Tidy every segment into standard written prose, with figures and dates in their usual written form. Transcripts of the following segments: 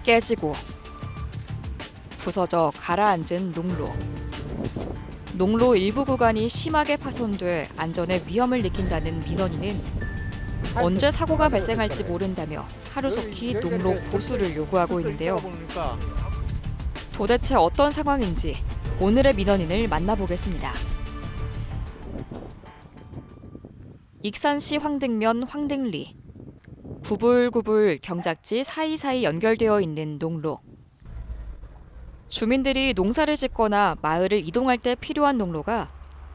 깨지고 부서져 가라앉은 농로. 농로 일부 구간이 심하게 파손돼 안전에 위험을 느낀다는 민원인은 언제 사고가 발생할지 모른다며 하루속히 농로 보수를 요구하고 있는데요. 도대체 어떤 상황인지 오늘의 민원인을 만나보겠습니다. 익산시 황등면 황등리. 구불구불 경작지 사이사이 연결되어 있는 농로. 주민들이 농사를 짓거나 마을을 이동할 때 필요한 농로가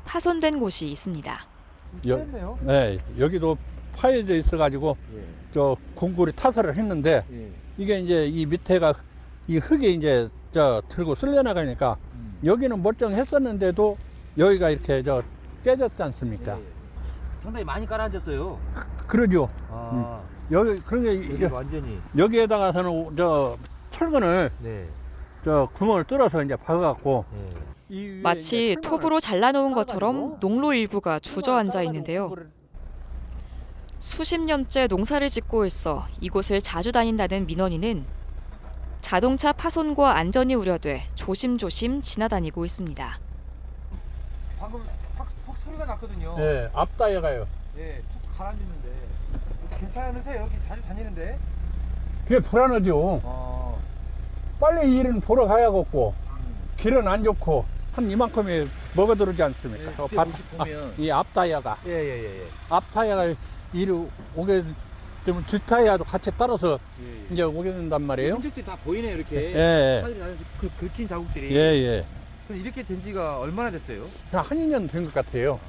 파손된 곳이 있습니다. 네, 여기도 파여져 있어가지고 저 공구리 타설을 했는데 이게 이제 이 밑에가 이 흙이 이제 저 들고 쓸려 나가니까 여기는 멀쩡했었는데도 여기가 이렇게 저 깨졌지 않습니까? 상당히 많이 깔아앉았어요. 그러죠. 여기 그런 여기 게 완전히. 여기에다가서는 저 철근을 네. 저 구멍을 뚫어서 이제 박아갖고 네. 마치 톱으로 잘라놓은 것처럼 농로 일부가 주저앉아 있는데요. 수십 년째 농사를 짓고 있어 이곳을 자주 다닌다는 민원인은 자동차 파손과 안전이 우려돼 조심조심 지나다니고 있습니다. 방금 퍽 소리가 났거든요. 네, 앞다이어가요. 네, 툭 가라앉았는데. 괜찮으세요? 여기 자주 다니는데? 그게 불안하죠. 빨리 일은 보러 가야겠고 길은 안 좋고 한 이만큼이 먹어들지 않습니까? 네, 보면 이 앞타이어가 예. 앞타이어가 이리 오게 되면 뒷타이어도 같이 따라서 예. 이제 오게 된단 말이에요. 흔적들이 다 보이네요, 이렇게. 예. 차들이 나는 긁힌 자국들이. 예. 그럼 이렇게 된 지가 얼마나 됐어요? 그냥 한 2년 된 것 같아요.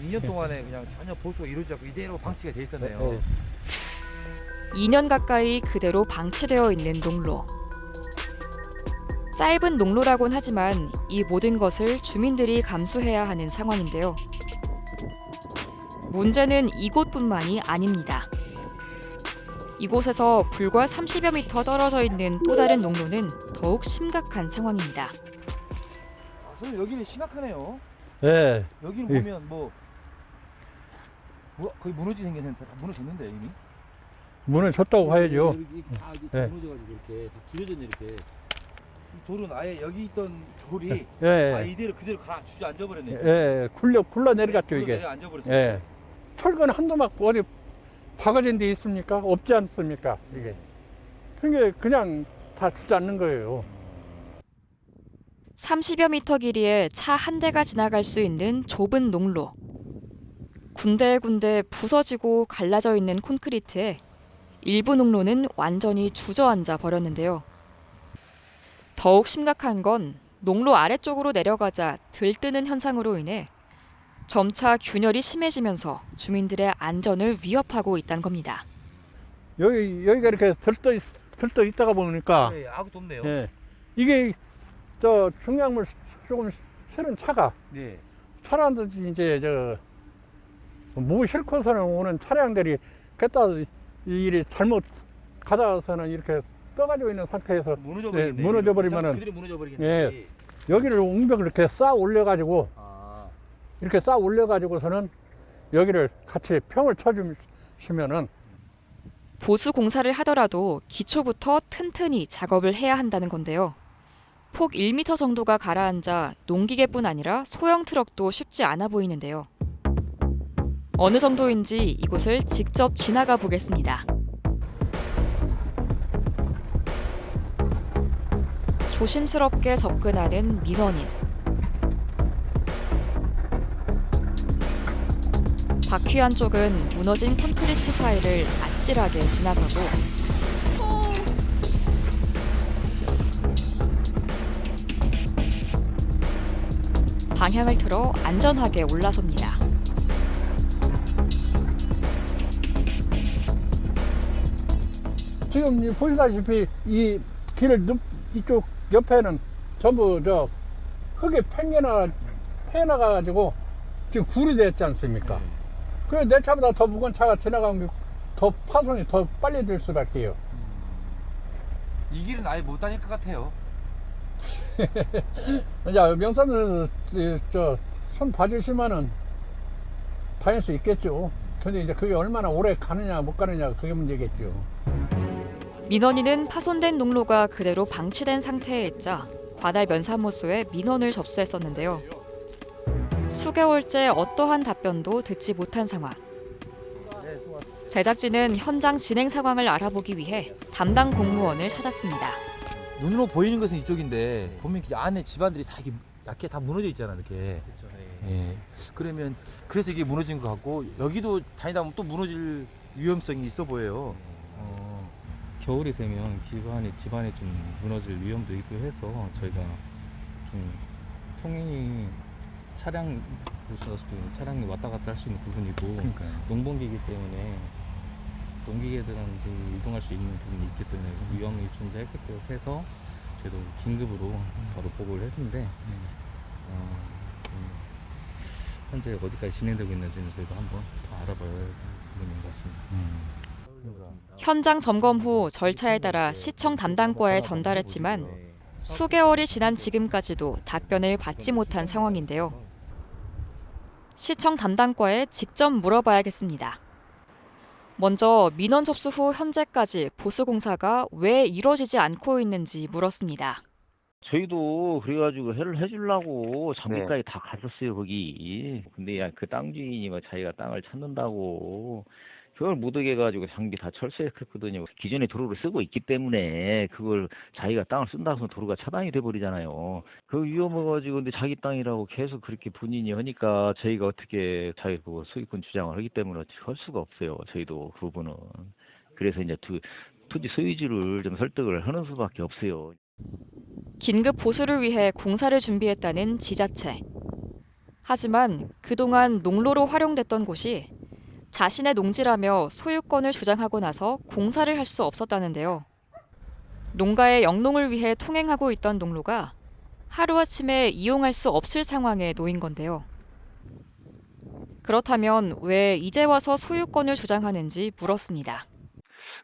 2년 동안에 그냥 전혀 보수가 이루어지지 않고 이대로 방치가 돼 있었네요. 예. 2년 가까이 그대로 방치되어 있는 농로. 짧은 농로라곤 하지만 이 모든 것을 주민들이 감수해야 하는 상황인데요. 문제는 이곳뿐만이 아닙니다. 이곳에서 불과 30여 미터 떨어져 있는 또 다른 농로는 더욱 심각한 상황입니다. 선생님, 여기는 심각하네요. 예. 여기는 예. 보면 거의 무너지 생겼는데 다 무너졌는데 이미. 문을 줬다고 봐야죠. 다 예. 무너져가지고 이렇게 다 길어졌네 이렇게. 이 돌은 아예 여기 있던 돌이 예. 이대로 그대로 주저앉아 버렸네. 예. 굴러 내려갔죠 이게. 앉아 버렸어요. 예. 철근 한두 막 어디 박아진 데 있습니까? 없지 않습니까? 이게. 그냥 다 주저앉는 거예요. 30여 미터 길이의 차 한 대가 지나갈 수 있는 좁은 농로. 군데군데 부서지고 갈라져 있는 콘크리트에 일부 농로는 완전히 주저앉아 버렸는데요. 더욱 심각한 건 농로 아래쪽으로 내려가자 들뜨는 현상으로 인해 점차 균열이 심해지면서 주민들의 안전을 위협하고 있다는 겁니다. 여기가 이렇게 들떠 있다가 보니까 네, 아무것도 없네요. 예. 이게 저 중량물 조금 실은 차가 네. 차량들이 이제 무 싣고서는 오는 차량들이 겠다 일이 잘못 가다서는 이렇게 떠가지고 있는 상태에서 무너져 네, 버리겠네. 무너져 버리면은 그대로 무너져 버리겠네. 예. 여기를 웅벽을 이렇게 쌓아 올려가지고 이렇게 쌓아 올려가지고서는 여기를 같이 평을 쳐주시면은 보수 공사를 하더라도 기초부터 튼튼히 작업을 해야 한다는 건데요. 폭 1m 정도가 가라앉아 농기계뿐 아니라 소형 트럭도 쉽지 않아 보이는데요. 어느 정도인지 이곳을 직접 지나가 보겠습니다. 조심스럽게 접근하는 민원인. 바퀴 한쪽은 무너진 콘크리트 사이를 아찔하게 지나가고 방향을 틀어 안전하게 올라섭니다. 지금 보시다시피 이 길을 이쪽 옆에는 전부 흙이 패나가지고 지금 굴이 됐지 않습니까? 그래서 내 차보다 더 무거운 차가 지나가면 게 더 파손이 더 빨리 될 수밖에요. 이 길은 아예 못 다닐 것 같아요. 이제 명산에서 손 봐주시면은 다닐 수 있겠죠. 근데 이제 그게 얼마나 오래 가느냐 못 가느냐 그게 문제겠죠. 민원인은 파손된 농로가 그대로 방치된 상태에 있자 관할 면사무소에 민원을 접수했었는데요. 수개월째 어떠한 답변도 듣지 못한 상황. 제작진은 현장 진행 상황을 알아보기 위해 담당 공무원을 찾았습니다. 눈으로 보이는 것은 이쪽인데 보면 그 안에 집안들이 다 이렇게 얇게 다 무너져 있잖아 이렇게. 그렇죠. 예. 그러면 그래서 이게 무너진 것 같고 여기도 다니다 보면 또 무너질 위험성이 있어 보여요. 겨울이 되면 집안에 좀 무너질 위험도 있고 해서 저희가 좀 통행이 보시다시피 차량이 왔다 갔다 할 수 있는 부분이고 그러니까요. 농번기이기 때문에 농기계들한테 이동할 수 있는 부분이 있기 때문에 위험이 존재했기 때문에 해서 저희도 긴급으로 바로 보고를 했는데 현재 어디까지 진행되고 있는지는 저희도 한번 더 알아봐야 할 부분인 것 같습니다. 현장 점검 후 절차에 따라 시청 담당과에 전달했지만 수개월이 지난 지금까지도 답변을 받지 못한 상황인데요. 시청 담당과에 직접 물어봐야겠습니다. 먼저 민원 접수 후 현재까지 보수 공사가 왜 이루어지지 않고 있는지 물었습니다. 저희도 그래가지고 해주려고 장비까지 다 갔었어요 거기. 근데 야, 그 땅 주인이 뭐 자기가 땅을 찾는다고 그걸 못 오게 해가지고 장비 다 철수했거든요. 기존에 도로를 쓰고 있기 때문에 그걸 자기가 땅을 쓴다고 해서 도로가 차단이 돼버리잖아요. 그 위험해가지고 근데 자기 땅이라고 계속 그렇게 본인이 하니까 저희가 어떻게 자기 그 소유권 주장을 하기 때문에 할 수가 없어요. 저희도 그 부분은. 그래서 이제 토지 소유주를 좀 설득을 하는 수밖에 없어요. 긴급 보수를 위해 공사를 준비했다는 지자체. 하지만 그동안 농로로 활용됐던 곳이 자신의 농지라며 소유권을 주장하고 나서 공사를 할 수 없었다는데요. 농가의 영농을 위해 통행하고 있던 농로가 하루아침에 이용할 수 없을 상황에 놓인 건데요. 그렇다면 왜 이제 와서 소유권을 주장하는지 물었습니다.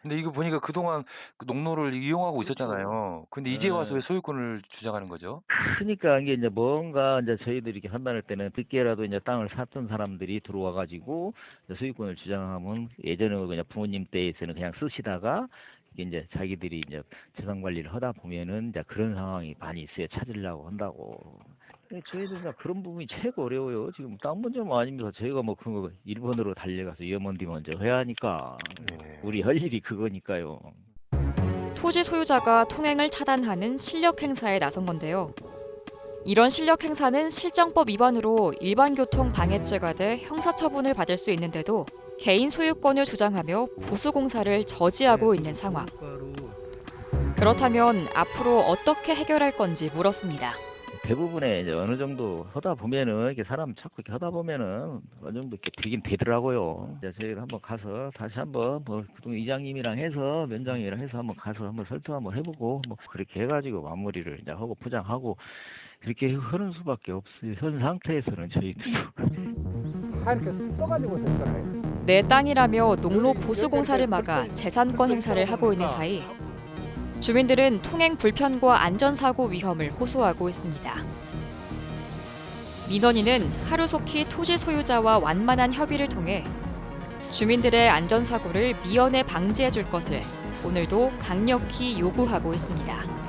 근데 이거 보니까 그동안 그 농로를 이용하고 있었잖아요. 근데 이제 와서 왜 소유권을 주장하는 거죠? 그러니까 이게 이제 뭔가 이제 저희들이 이렇게 판단할 때는 늦게라도 이제 땅을 샀던 사람들이 들어와가지고 소유권을 주장하면 예전에 그냥 부모님 때에서는 그냥 쓰시다가 이게 이제 자기들이 이제 재산 관리를 하다 보면은 이제 그런 상황이 많이 있어요. 찾으려고 한다고. 저희들 이제 그런 부분이 최고 어려워요. 지금 땅 문제만 아닙니다. 저희가 뭐 그거 일본으로 달려가서 염원디 먼저 해야 하니까 우리 할 일이 그거니까요. 토지 소유자가 통행을 차단하는 실력 행사에 나선 건데요. 이런 실력 행사는 실정법 위반으로 일반교통 방해죄가 돼 형사처분을 받을 수 있는데도 개인 소유권을 주장하며 보수공사를 저지하고 있는 상황. 그렇다면 앞으로 어떻게 해결할 건지 물었습니다. 대부분의 이제 어느 정도 하다 보면은 이렇게 사람 자꾸 이렇게 하다 보면은 어느 정도 이렇게 되긴 되더라고요. 이제 저희가 한번 가서 다시 한번 뭐 그동 이장님이랑 해서 면장이랑 해서 한번 가서 한번 설득 한번 해보고 뭐 그렇게 해가지고 마무리를 이제 하고 포장하고 이렇게 하는 수밖에 없어요. 현 상태에서는 저희도. 다 이렇게 떠가지고 있잖아요. 내 땅이라며 농로 보수 공사를 막아 재산권 행사를 하고 있는 사이 주민들은 통행 불편과 안전사고 위험을 호소하고 있습니다. 민원인은 하루속히 토지 소유자와 완만한 협의를 통해 주민들의 안전사고를 미연에 방지해 줄 것을 오늘도 강력히 요구하고 있습니다.